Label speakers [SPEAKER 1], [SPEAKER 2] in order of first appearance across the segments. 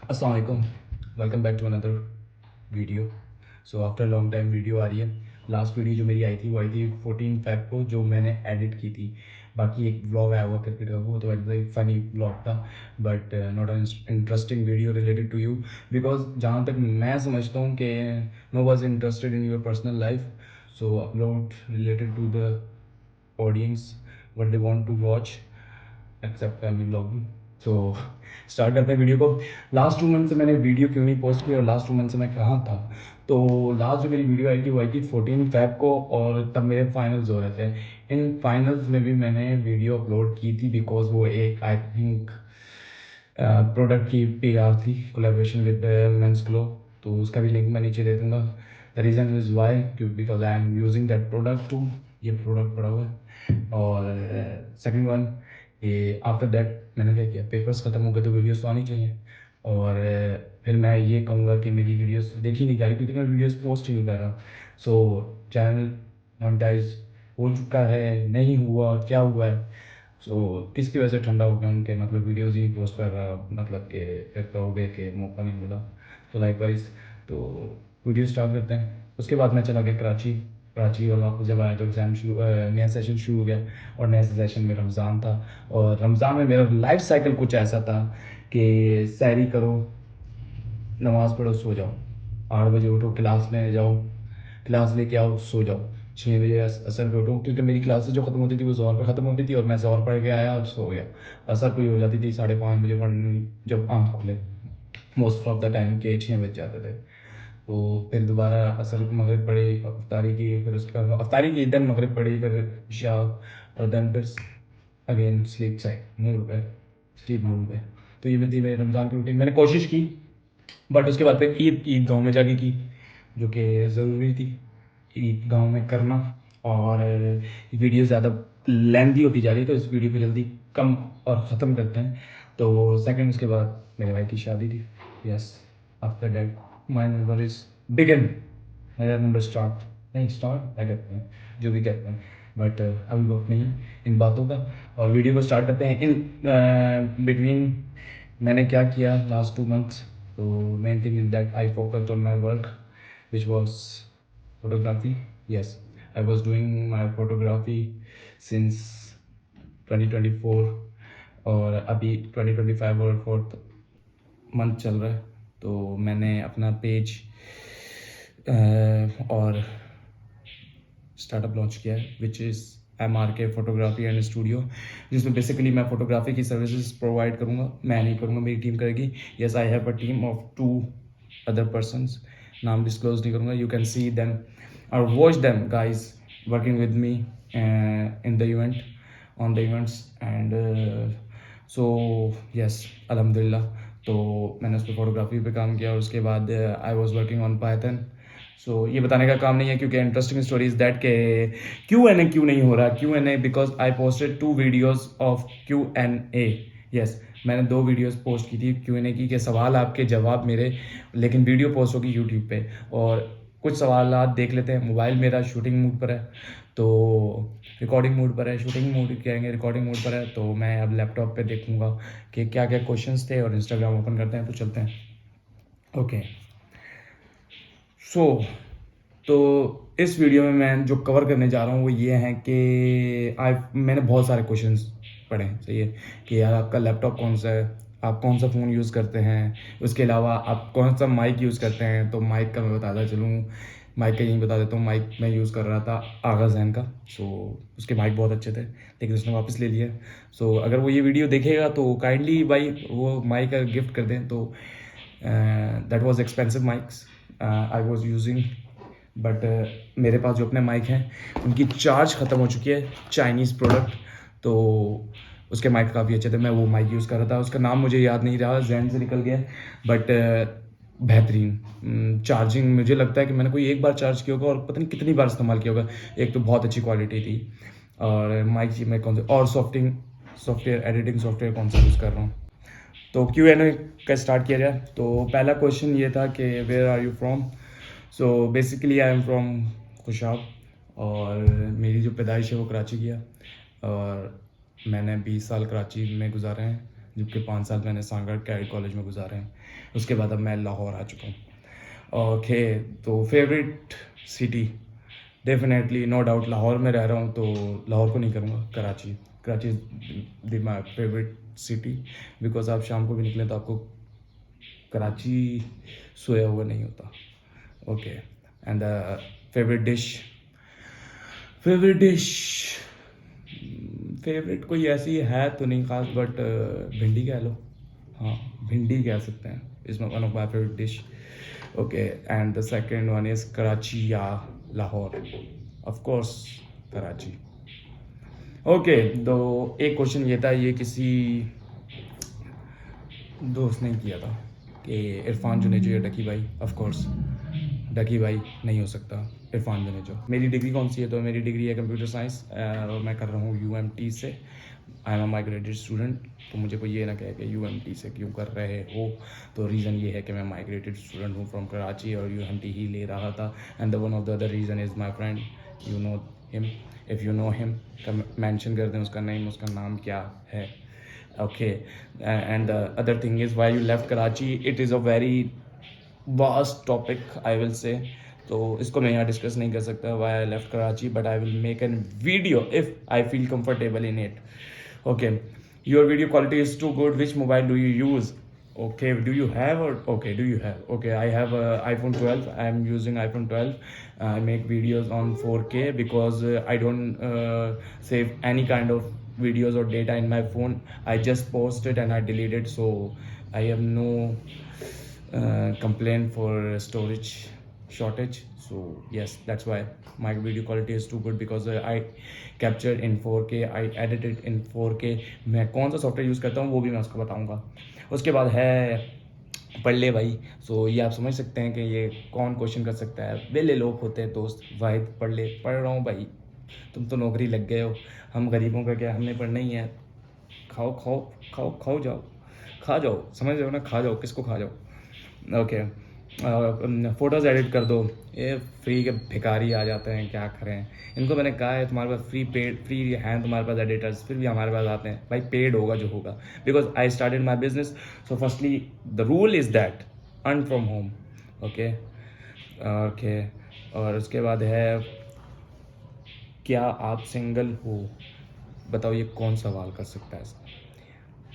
[SPEAKER 1] अस्सलाम वालेकुम, welcome back to another video. So after long time video आ रही है। लास्ट वीडियो जो मेरी आई थी वो आई थी 14 फेब को, जो मैंने एडिट की थी। बाकी एक ब्लॉग आया हुआ क्रिकेट का, वो तो एक फ़नी ब्लॉग था, but not an interesting video related to you, because जहाँ तक मैं समझता हूँ कि no was interested in your personal life, so upload related to the audience what they want to watch except family blogging. So start करते हैं video को। Last 2 month से मैंने वीडियो क्यों नहीं पोस्ट की और लास्ट 2 मंथ से मैं कहाँ था। तो लास्ट जो मेरी वीडियो आई थी वो आई थी 14 फेब को, और तब मेरे फाइनल्स हो रहे थे। इन फाइनल्स में भी मैंने वीडियो अपलोड की थी, बिकॉज वो एक आई थिंक प्रोडक्ट की PR थी, कोलेब्रेशन विद मेंस ग्लो। तो उसका भी लिंक मैं नीचे दे दूँगा। The reason is why, because I am using that product too. ये प्रोडक्ट पड़ा हुआ है। और सेकंड वन, ये आफ्टर दैट मैंने क्या किया, पेपर्स ख़त्म हो गए तो वीडियोस तो आनी चाहिए। और फिर मैं ये कहूँगा कि मेरी वीडियोस देखी नहीं जा रही क्योंकि मैं वीडियोस पोस्ट ही नहीं कर रहा। सो चैनल मोनेटाइज हो चुका है, नहीं हुआ, क्या हुआ है, सो किसकी वजह से ठंडा हो गया उनके, मतलब वीडियोज़ ही पोस्ट कर रहा, मतलब कि फिर कहोगे कि मौका नहीं मिला। तो लाइकवाइज, तो वीडियो स्टार्ट करते हैं। उसके बाद मैं चला गया कराची। कराची और वापस जब आया तो एग्ज़ाम शुरू, नया सेशन शुरू हो गया। और नए सेशन में रमज़ान था, और रमज़ान में मेरा लाइफ साइकिल कुछ ऐसा था कि सहरी करो, नमाज़ पढ़ो, सो जाओ, 8 बजे उठो, क्लास लेने जाओ, क्लास लेके आओ, सो जाओ, 6 बजे असर पे उठो, क्योंकि मेरी क्लासेस जो ख़त्म होती थी वो ज़ोहर पे ख़त्म होती थी, और मैं ज़ोहर पढ़ के आया और सो गया। असर कोई हो जाती थी 5:30 बजे पढ़ने, जब आँख खुले मोस्ट ऑफ द टाइम के 6 बज जाते थे। तो फिर दोबारा असर मगरिब पढ़ी, अफ्तारी की, फिर उसके बाद अफ्तारी की, देन मगरिब पढ़ी, फिर इशा, और देन फिर अगेन स्लीप साइड मूड पे, स्लीप मूड पे। तो ये भी थी मेरी रमज़ान की रूटीन। मैंने कोशिश की, बट उसके बाद फिर ईद गाँव में जाके की, जो कि ज़रूरी थी ईद गाँव में करना। और वीडियो ज़्यादा लेंथी होती जा रही है, तो इस वीडियो को जल्दी कम और ख़त्म करते हैं। तो सेकंड, उसके बाद मेरे भाई की शादी थी। Yes, after that my number is begin, मेरा नंबर स्टार्ट, नहीं स्टार्ट क्या कहते हैं, जो भी कहते हैं, बट अभी वक्त नहीं इन बातों का। और वीडियो को स्टार्ट करते हैं। इन बिटवीन मैंने क्या किया लास्ट 2 मंथ्स। तो main thing is that I focused on my work which was photography. Yes, I was doing my photography since 2024, और अभी 2025 और 4th मंथ चल रहा है। तो मैंने अपना पेज और स्टार्टअप लॉन्च किया है, which is MRK photography and studio, जिसमें बेसिकली मैं फोटोग्राफी की सर्विसेज प्रोवाइड करूँगा। मैं नहीं करूँगा, मेरी टीम करेगी। Yes, I have a team of 2 other persons, नाम डिस्क्लोज नहीं करूँगा। यू कैन सी देम और watch them guys working with me in the event, on the events and so yes, अल्हम्दुलिल्लाह। तो मैंने उस पर फोटोग्राफी पे काम किया, और उसके बाद I was working on Python. So ये बताने का काम नहीं है, क्योंकि इंटरेस्टिंग स्टोरी इज दैट के Q&A क्यों नहीं हो रहा। Q&A because I posted 2 videos of Q&A। Yes, मैंने 2 वीडियोस पोस्ट की थी Q&A की, के सवाल आपके जवाब मेरे, लेकिन वीडियो पोस्ट होगी यूट्यूब पे। और कुछ सवाल देख लेते हैं। मोबाइल मेरा शूटिंग मूड पर है, तो रिकॉर्डिंग मूड पर है, शूटिंग मूड कहेंगे, रिकॉर्डिंग मूड पर है। तो मैं अब लैपटॉप पे देखूंगा कि क्या क्या क्वेश्चंस थे, और इंस्टाग्राम ओपन करते हैं, तो चलते हैं। ओके, सो तो इस वीडियो में मैं जो कवर करने जा रहा हूँ वो ये है कि मैंने बहुत सारे क्वेश्चंस पढ़े हैं, सही है, कि यार आपका लैपटॉप कौन सा है, आप कौन सा फ़ोन यूज़ करते हैं, उसके अलावा आप कौन सा माइक यूज़ करते हैं। तो माइक का मैं बताता चलूँ, माइक का यही बता देता हूँ। माइक मैं यूज़ कर रहा था आगा जैन का। सो उसके माइक बहुत अच्छे थे, लेकिन उसने वापस ले लिया। सो अगर वो ये वीडियो देखेगा तो काइंडली भाई वो माइक का गिफ्ट कर दें। तो that was expensive mics I was using, but मेरे पास जो अपने माइक हैं उनकी चार्ज ख़त्म हो चुकी है, चाइनीज़ प्रोडक्ट। तो उसके माइक काफ़ी अच्छे थे, मैं वो माइक यूज़ कर रहा था। उसका नाम मुझे याद नहीं रहा, जहन से निकल गया, बट बेहतरीन चार्जिंग। मुझे लगता है कि मैंने कोई एक बार चार्ज किया होगा और पता नहीं कितनी बार इस्तेमाल किया होगा। एक तो बहुत अच्छी क्वालिटी थी। और माइक जी मैं कौन सा और सॉफ्टवेयर एडिटिंग सॉफ्टवेयर कौन सा यूज़ कर रहा हूँ। तो Q&A का स्टार्ट किया जाए। तो पहला क्वेश्चन ये था कि where are you from. So basically I am from Khushab, और मेरी जो पैदाइश है वो कराची की है, और मैंने 20 साल कराची में गुजारे हैं। जबकि 5 साल मैंने सांगड़ कैडेट कॉलेज में गुजारे हैं। उसके बाद अब मैं लाहौर आ चुका हूँ। ओके, तो favourite city definitely no doubt Lahore में रह रहा हूँ, तो लाहौर को नहीं करूँगा, Karachi. Karachi is my favourite city, because आप शाम को भी निकलें तो आपको कराची सोया हुआ नहीं होता। Okay, and favourite dish favourite कोई ऐसी है तो नहीं खास, बट भिंडी कह लो, हाँ भिंडी कह सकते हैं, is one of my favourite dish. Okay, and the second one is Karachi या Lahore, of course Karachi. Okay, तो एक क्वेश्चन ये था, ये किसी दोस्त ने किया था कि इरफान जुनेजो या डकी भाई, ऑफ कोर्स डकी भाई नहीं हो सकता, इरफान जुनेजो। मेरी डिग्री कौन सी है, तो मेरी डिग्री है कंप्यूटर साइंस, और मैं कर रहा हूँ UMT से। I am a migrated student, तो मुझे कोई ये ना कहे कि UMT से क्यों कर रहे हो, तो रीज़न ये है कि मैं माइग्रेटेड स्टूडेंट हूँ फ्रॉम कराची और UMT ही ले रहा था। And the one of the other reason is my friend, you know him, if you know him, mention कर दें उसका नेम, उसका नाम क्या है। Okay, and the other thing is why you left Karachi. It is a very vast topic, I will say. तो इसको मैं यहाँ डिस्कस नहीं कर सकता why I left Karachi, but I will make a video if I feel comfortable in it. Okay, your video quality is too good. Which mobile do you use? Okay, do you have or okay, do you have? Okay, I have a iPhone 12. I am using iPhone 12. I make videos on 4K because I don't save any kind of videos or data in my phone. I just post it and I delete it, so I have no complaint for storage shortage. So yes, that's why my video quality is too good because I captured in 4K, I edited in 4K. मैं कौन सा software use करता हूँ वो भी मैं उसको बताऊँगा। उसके बाद है पढ़ ले भाई। सो ये आप समझ सकते हैं कि ये कौन क्वेश्चन कर सकता है। वेले लोग होते हैं दोस्त, वाहिद पढ़ ले, पढ़ रहा हूँ भाई, तुम तो नौकरी लग गए हो, हम गरीबों का क्या, हमने पढ़ना ही है। खाओ खाओ खाओ खाओ जाओ, खा जाओ, समझ रहे हो ना, खा जाओ, किसको खा जाओ। ओके, फ़ोटोज़ एडिट कर दो। ये फ्री के भिखारी आ जाते हैं, क्या करें। इनको मैंने कहा है तुम्हारे पास फ्री हैं तुम्हारे पास एडिटर्स, फिर भी हमारे पास आते हैं। भाई पेड होगा जो होगा, because I started my business. So firstly the rule is that earn from home. Okay okay, और उसके बाद है क्या आप सिंगल हो? बताओ ये कौन सवाल कर सकता है।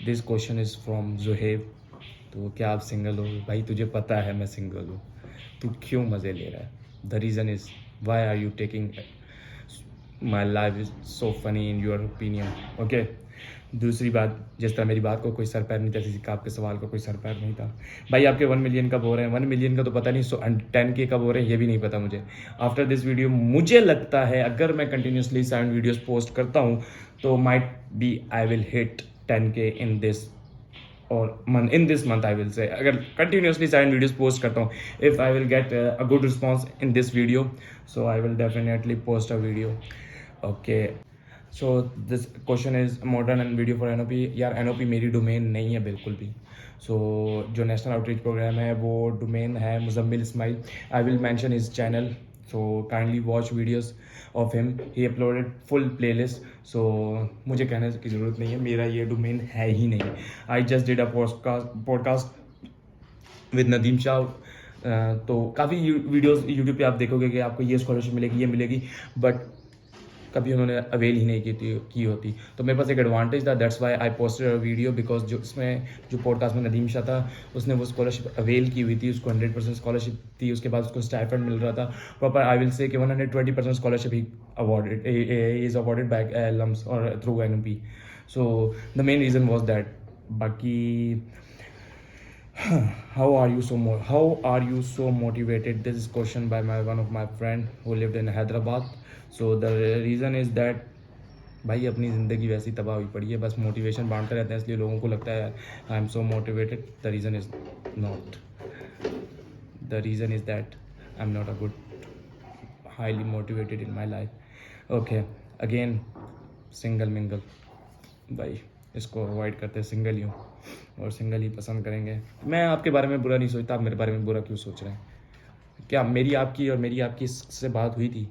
[SPEAKER 1] This question is from Zuheb. तो क्या आप सिंगल हो? भाई तुझे पता है मैं सिंगल हूँ, तू क्यों मज़े ले रहा है? The reason is why are you taking my life is so funny in your opinion. Okay, दूसरी बात, जिस तरह मेरी बात को कोई सर पैर नहीं था, इसी का आपके सवाल का कोई सर पैर नहीं था। भाई आपके 1 मिलियन कब हो रहे हैं? 1 मिलियन का तो पता नहीं, 10K कब हो रहे हैं ये भी नहीं पता मुझे। आफ्टर दिस वीडियो मुझे लगता है अगर मैं कंटिन्यूसली 7 वीडियोस पोस्ट करता हूँ तो might be I will hit 10K in this और in this month. I will say अगर कंटिन्यूसली 7 वीडियोस पोस्ट करता हूँ, if I will get a good response in this video, so I will definitely post a video. Okay, so this question is modern and video for NOP। यार NOP मेरी domain नहीं है बिल्कुल भी। सो जो national outreach programme है वो domain है Muzammil Ismail. I will mention his channel, so kindly watch videos of him, he uploaded full playlist. So मुझे कहने की ज़रूरत नहीं है, मेरा ये डोमेन है ही नहीं। I just did a podcast with Nadeem Shah. तो काफ़ी वीडियोस यूट्यूब पे आप देखोगे कि आपको ये स्कॉलरशिप मिलेगी, ये मिलेगी, बट कभी उन्होंने अवेल ही नहीं की होती। तो मेरे पास एक एडवांटेज था, that's why I posted a video, because जो इसमें जो पॉडकास्ट में नदीम शाह था उसने वो स्कॉलरशिप अवेल की हुई थी, उसको 100% स्कॉलरशिप थी, उसके बाद उसको स्टाइपेंड मिल रहा था प्रॉपर। आई विल से कि 120% scholarship he awarded is awarded by LUMS और through NOP। So the main reason was that. बाकी how are you so motivated? This is question by one of my friend who lived in Hyderabad. So the reason is that भाई अपनी ज़िंदगी वैसी तबाह हुई पड़ी है, बस मोटिवेशन बांटते रहते हैं, इसलिए लोगों को लगता है I am so motivated. The reason is not, the reason is that I am not a good highly motivated in my life. Okay, again single mingle, भाई इसको अवॉइड करते हैं, सिंगल ही हूँ और सिंगल ही पसंद करेंगे। मैं आपके बारे में बुरा नहीं सोचता, आप मेरे बारे में बुरा क्यों सोच रहे हैं? क्या मेरी आपकी इससे बात हुई थी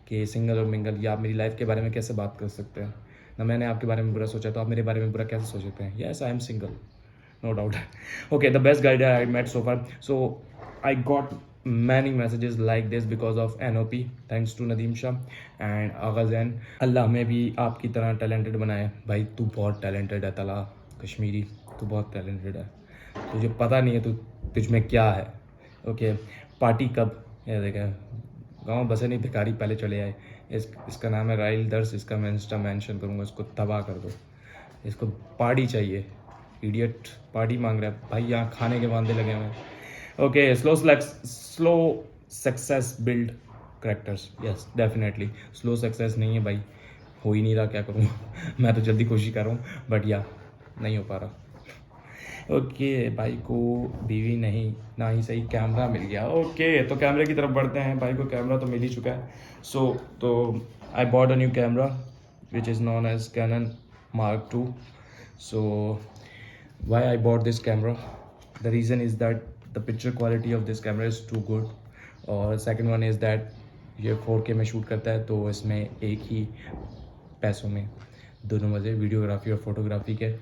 [SPEAKER 1] कि सिंगल और मिंगल, या आप मेरी लाइफ के बारे में कैसे बात कर सकते हैं? ना मैंने आपके बारे में बुरा सोचा, तो आप मेरे बारे में बुरा कैसे सोच सकते हैं? Yes, I am single, no doubt. Okay, the best guy that I met so far. So I got many messages like this because of NOP, thanks to Nadeem Shah and Agha Zain. अल्लाह में भी आपकी तरह talented बनाए भाई। तू बहुत talented है तला कश्मीरी, तू बहुत टैलेंटेड है, तुझे पता नहीं है तू तुझ में क्या है। ओके, पार्टी कब? ये देखे गाँव बसे नहीं भिखारी पहले चले आए। इसका नाम है राइल दर्स, इसका मैं इंस्टा मेंशन करूँगा, इसको तबाह कर दो, इसको पार्टी चाहिए। इडियट पार्टी मांग रहा है भाई, यहाँ खाने के वांदे लगे हुए हैं। Okay, slow success build characters, yes definitely. Slow success नहीं है भाई, हो ही नहीं रहा, क्या करूँ मैं तो जल्दी कोशिश कर रहा हूँ, बट या नहीं हो पा रहा। ओके, भाई को बीवी नहीं ना ही सही कैमरा मिल गया। ओके, तो कैमरे की तरफ बढ़ते हैं। भाई को कैमरा तो मिल ही चुका है। तो I bought a new camera which is known as Canon Mark II. So why I bought this camera? The reason is that the picture quality of this camera is too good, और second one is that ये 4K में shoot करता है, तो इसमें एक ही पैसों में दोनों मज़े, वीडियोग्राफी और फोटोग्राफी के।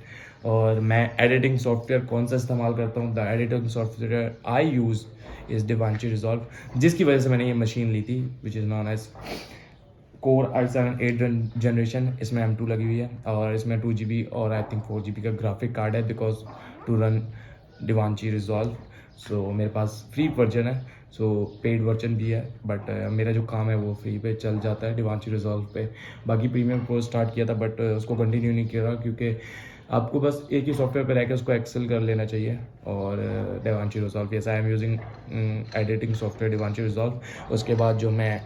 [SPEAKER 1] और मैं एडिटिंग सॉफ्टवेयर कौन सा इस्तेमाल करता हूँ? The editing software I use is DaVinci Resolve, जिसकी वजह से मैंने ये मशीन ली थी, which is known as Core i7 8th generation. इसमें M2 लगी हुई है और इसमें 2GB और आई थिंक 4GB का ग्राफिक कार्ड है, because to run DaVinci Resolve। So मेरे पास फ्री वर्जन है, सो पेड वर्जन भी है, बट मेरा जो काम है वो फ्री पे चल जाता है DaVinci Resolve पे। बाकी प्रीमियम प्रो स्टार्ट किया था, बट उसको कंटिन्यू नहीं किया, क्योंकि आपको बस एक ही सॉफ्टवेयर पे रहकर उसको एक्सेल कर लेना चाहिए। और DaVinci Resolve, yes I am using editing software DaVinci Resolve। उसके बाद जो मैं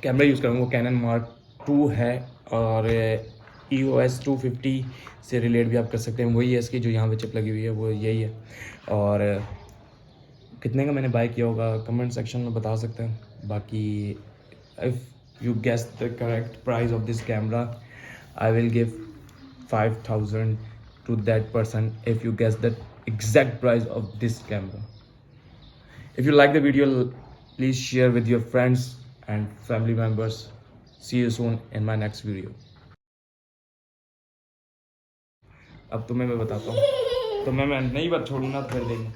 [SPEAKER 1] कैमरा यूज़ करूँगा वो कैनन मार्क II है, और EOS 250 से रिलेट भी आप कर सकते हैं, वही है इसकी जो यहाँ पे चिप लगी हुई है, वो यही है। और कितने का मैंने बाय किया होगा कमेंट सेक्शन में बता सकते हैं। बाकी if you guess the correct price of this camera, I will give 5000 to that person if you guess the exact price of this camera. If you like the video, please share with your friends and family members. See you soon in my next video. अब तुम्हें मैं बताता हूँ, तो मैं नहीं बात छोड़ूंगा तो फिर देंगे।